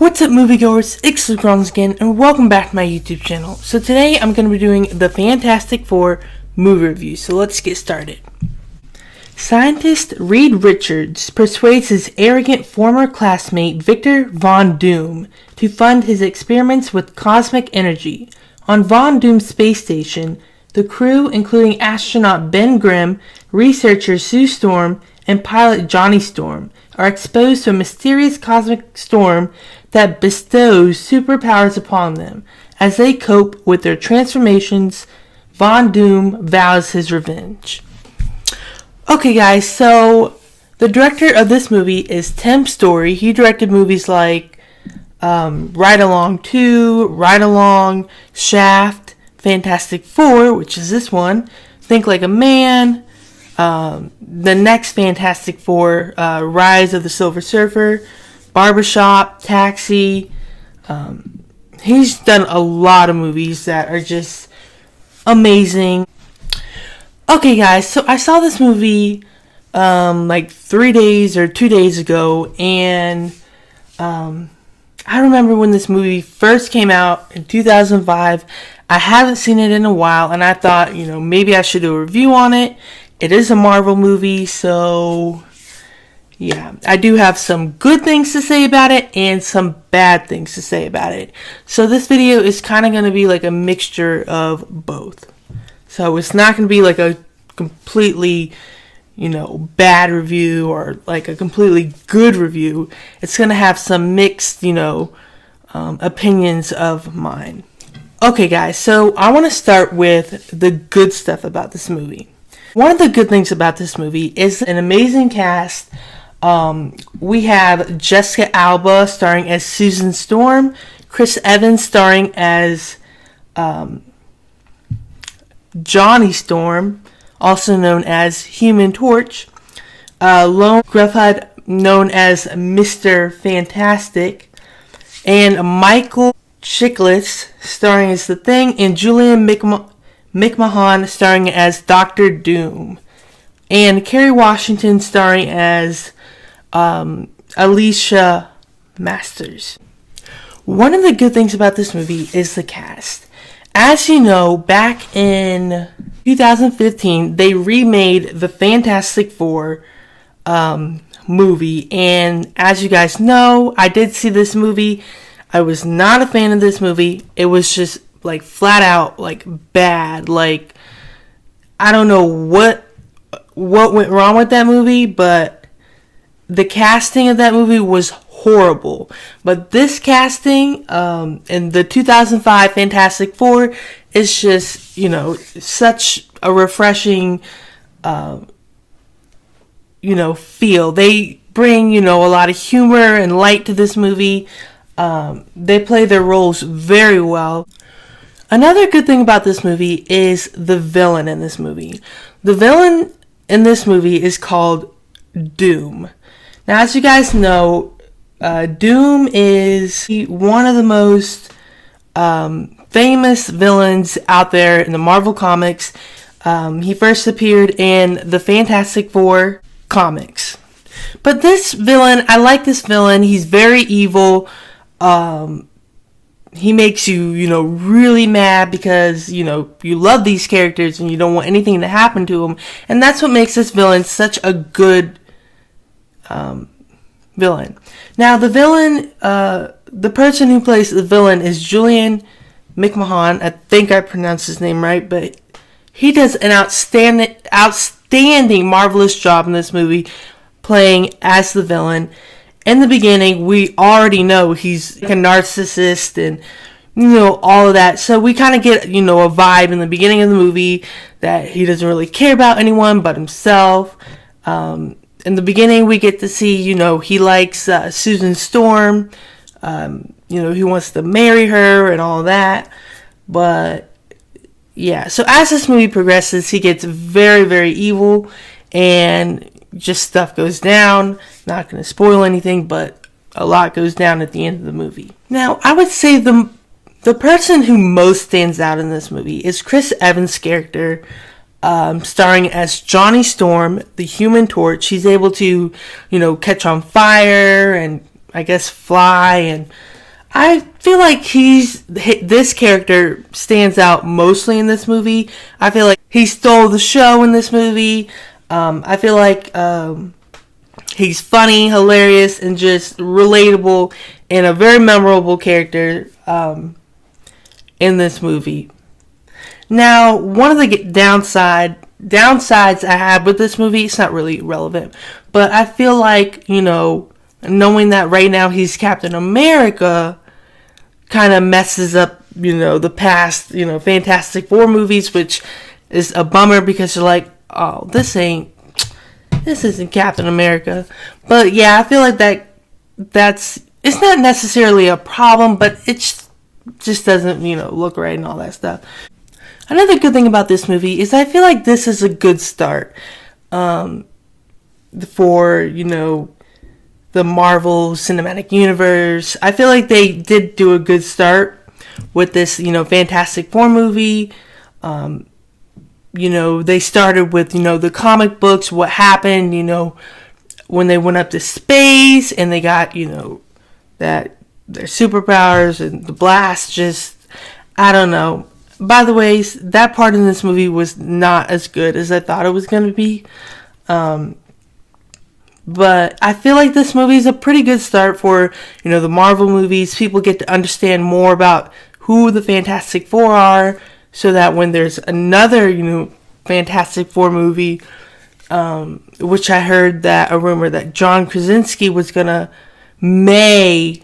What's up, moviegoers? It's Luke again, and welcome back to my YouTube channel. So today I'm going to be doing the Fantastic Four movie review, so let's get started. Scientist Reed Richards persuades his arrogant former classmate Victor Von Doom to fund his experiments with cosmic energy. On Von Doom's space station, the crew, including astronaut Ben Grimm, researcher Sue Storm, and pilot Johnny Storm, are exposed to a mysterious cosmic storm that bestows superpowers upon them. As they cope with their transformations, Von Doom vows his revenge. Okay guys, so the director of this movie is Tim Story. He directed movies like Ride Along 2, Ride Along, Shaft, Fantastic Four, which is this one, Think Like a Man, the next Fantastic Four, Rise of the Silver Surfer, Barbershop, Taxi. He's done a lot of movies that are just amazing. Okay guys, so I saw this movie like 3 days or 2 days ago, and I remember when this movie first came out in 2005. I haven't seen it in a while, and I thought, maybe I should do a review on it. It is a Marvel movie, so yeah, I do have some good things to say about it and some bad things to say about it. So this video is kind of going to be like a mixture of both. So it's not going to be like a completely, bad review or like a completely good review. It's going to have some mixed, opinions of mine. Okay guys, so I want to start with the good stuff about this movie. One of the good things about this movie is an amazing cast. We have Jessica Alba starring as Susan Storm, Chris Evans starring as Johnny Storm, also known as Human Torch, Ioan Gruffudd, known as Mr. Fantastic, and Michael Chiklis starring as The Thing, and Julian McMahon starring as Dr. Doom, and Kerry Washington starring as Alicia Masters. One of the good things about this movie is the cast. As you know, back in 2015, they remade the Fantastic Four movie, and as you guys know, I did see this movie. I was not a fan of this movie. It was just like flat out like bad. Like, I don't know what went wrong with that movie, but the casting of that movie was horrible. But this casting in the 2005 Fantastic Four is just, such a refreshing, feel. They bring, a lot of humor and light to this movie. They play their roles very well. Another good thing about this movie is the villain in this movie. The villain in this movie is called Doom. Now, as you guys know, Doom is one of the most famous villains out there in the Marvel Comics. He first appeared in the Fantastic Four comics. But this villain, I like this villain. He's very evil. He makes you, really mad because, you love these characters and you don't want anything to happen to them. And that's what makes this villain such a good villain. Now, the villain, the person who plays the villain is Julian McMahon. I think I pronounced his name right, but he does an outstanding, marvelous job in this movie playing as the villain. In the beginning, we already know he's like a narcissist and, all of that. So we kind of get, a vibe in the beginning of the movie that he doesn't really care about anyone but himself. In the beginning, we get to see, he likes Susan Storm. He wants to marry her and all that. But, yeah. So as this movie progresses, he gets very, very evil and just stuff goes down. Not going to spoil anything, but a lot goes down at the end of the movie. Now, I would say the person who most stands out in this movie is Chris Evans' character, starring as Johnny Storm, the Human Torch. He's able to, catch on fire and I guess, fly. And I feel like this character stands out mostly in this movie. I feel like he stole the show in this movie. I feel like he's funny, hilarious, and just relatable, and a very memorable character in this movie. Now, one of the downsides I have with this movie, it's not really relevant, but I feel like, knowing that right now he's Captain America kind of messes up, the past, Fantastic Four movies, which is a bummer because you're like, oh, this isn't Captain America. But yeah, I feel like it's not necessarily a problem, but it just doesn't, look right and all that stuff. Another good thing about this movie is I feel like this is a good start for, the Marvel Cinematic Universe. I feel like they did do a good start with this, Fantastic Four movie. They started with, the comic books, what happened, when they went up to space and they got, that their superpowers and the blast, just, I don't know. By the way, that part in this movie was not as good as I thought it was going to be. But I feel like this movie is a pretty good start for, the Marvel movies. People get to understand more about who the Fantastic Four are, so that when there's another, Fantastic Four movie, which I heard that a rumor that John Krasinski was gonna may,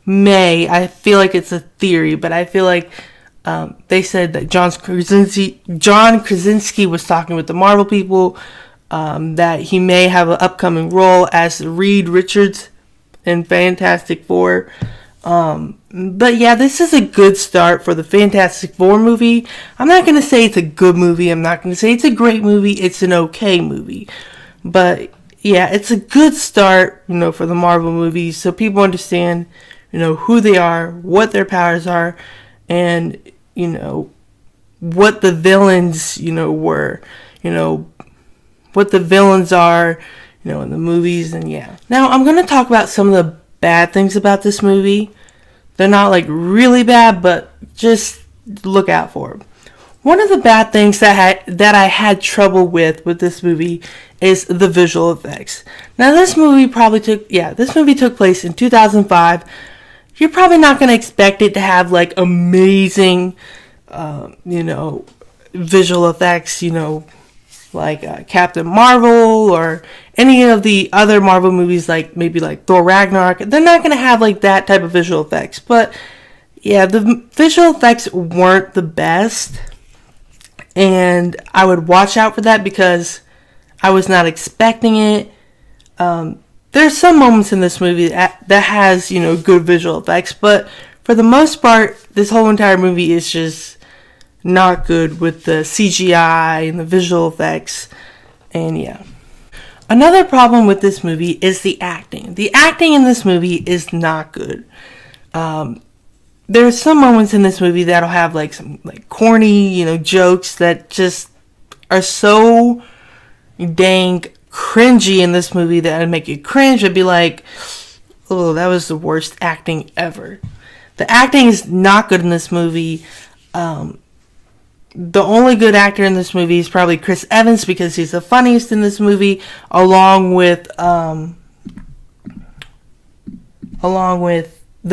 I feel like it's a theory, but I feel like they said that John Krasinski was talking with the Marvel people, that he may have an upcoming role as Reed Richards in Fantastic Four. But yeah, this is a good start for the Fantastic Four movie. I'm not going to say it's a good movie. I'm not going to say it's a great movie. It's an okay movie. But yeah, it's a good start, for the Marvel movies, so people understand, who they are, what their powers are, and, what the villains, were, what the villains are, in the movies, and yeah. Now, I'm going to talk about some of the bad things about this movie. They're not like really bad, but just look out for them. One of the bad things that I had trouble with this movie is the visual effects. Now, this movie took place in 2005. You're probably not going to expect it to have like amazing, visual effects, like Captain Marvel or any of the other Marvel movies, like maybe like Thor Ragnarok. They're not going to have like that type of visual effects. But yeah, the visual effects weren't the best. And I would watch out for that because I was not expecting it. There's some moments in this movie that has, good visual effects. But for the most part, this whole entire movie is just not good with the CGI and the visual effects. And yeah. Another problem with this movie is the acting. The acting in this movie is not good. There's some moments in this movie that'll have like some like corny, jokes that just are so dang cringy in this movie that would make you cringe. I'd be like, oh, that was the worst acting ever. The acting is not good in this movie. The only good actor in this movie is probably Chris Evans because he's the funniest in this movie, along with The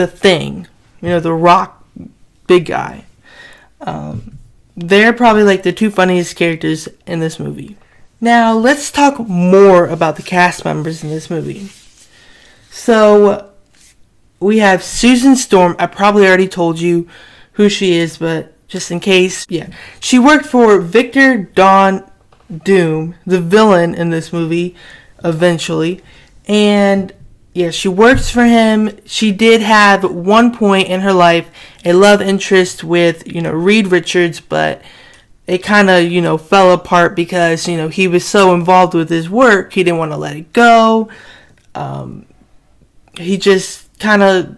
Thing, the Rock big guy. They're probably like the two funniest characters in this movie. Now, let's talk more about the cast members in this movie. So, we have Susan Storm. I probably already told you who she is, but just in case, yeah. She worked for Victor Von Doom, the villain in this movie, eventually. And yeah, she works for him. She did have at one point in her life a love interest with, Reed Richards, but it kind of, fell apart because, he was so involved with his work, he didn't want to let it go. He just kind of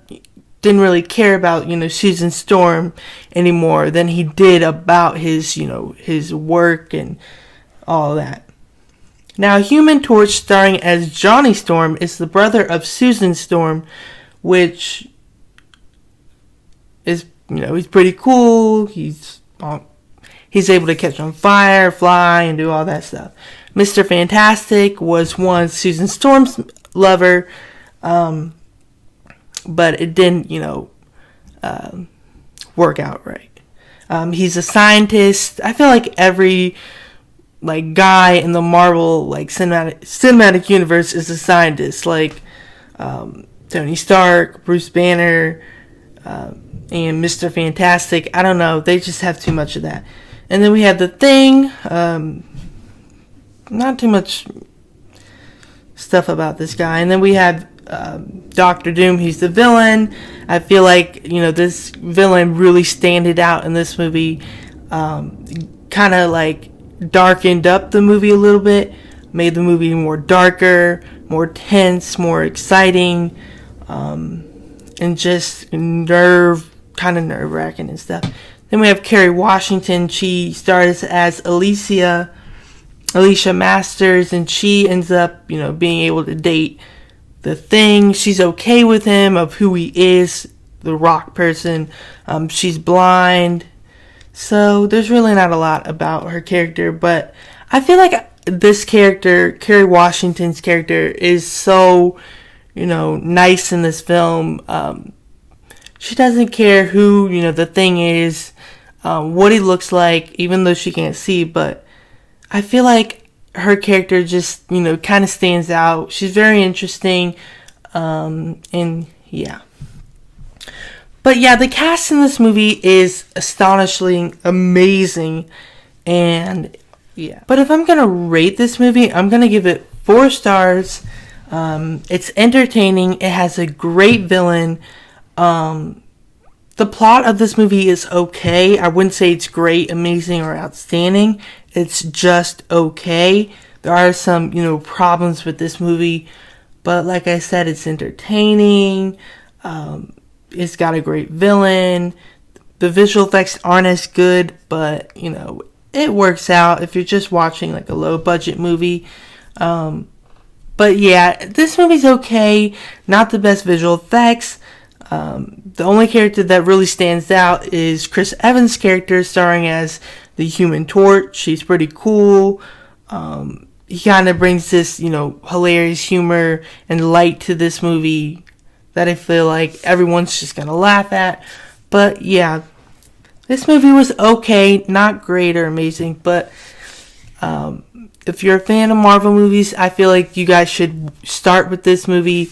didn't really care about, Susan Storm anymore than he did about his, his work and all that. Now, Human Torch, starring as Johnny Storm, is the brother of Susan Storm, which is, he's pretty cool. He's able to catch on fire, fly, and do all that stuff. Mr. Fantastic was once Susan Storm's lover, but it didn't, work out right. He's a scientist. I feel like every guy in the Marvel cinematic universe is a scientist. Tony Stark, Bruce Banner, and Mr. Fantastic. I don't know. They just have too much of that. And then we have the Thing. Not too much stuff about this guy. And then we have Doctor Doom. He's the villain. I feel like, this villain really standed out in this movie. Kind of darkened up the movie a little bit. Made the movie more darker, more tense, more exciting. And just kind of nerve-wracking and stuff. Then we have Kerry Washington. She starts as Alicia Masters, and she ends up, being able to date the Thing. She's okay with him, of who he is, the rock person. She's blind. So there's really not a lot about her character, but I feel like this character, Kerry Washington's character, is so, nice in this film. She doesn't care who, the Thing is, what he looks like, even though she can't see, but I feel like her character just, kind of stands out. She's very interesting, and yeah. But yeah, the cast in this movie is astonishingly amazing, and yeah. But if I'm going to rate this movie, I'm going to give it 4 stars. It's entertaining. It has a great villain. The plot of this movie is okay. I wouldn't say it's great, amazing, or outstanding. It's just okay. There are some, problems with this movie. But like I said, it's entertaining. It's got a great villain. The visual effects aren't as good, but, it works out if you're just watching a low-budget movie. But yeah, this movie's okay. Not the best visual effects. The only character that really stands out is Chris Evans' character, starring as the Human Torch. She's pretty cool. He kind of brings this, hilarious humor and light to this movie that I feel like everyone's just going to laugh at. But yeah, this movie was okay. Not great or amazing, but if you're a fan of Marvel movies, I feel like you guys should start with this movie.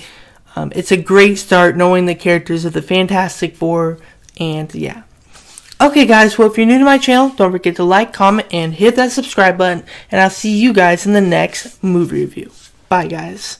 It's a great start knowing the characters of the Fantastic Four, and yeah. Okay guys, well if you're new to my channel, don't forget to like, comment, and hit that subscribe button, and I'll see you guys in the next movie review. Bye guys.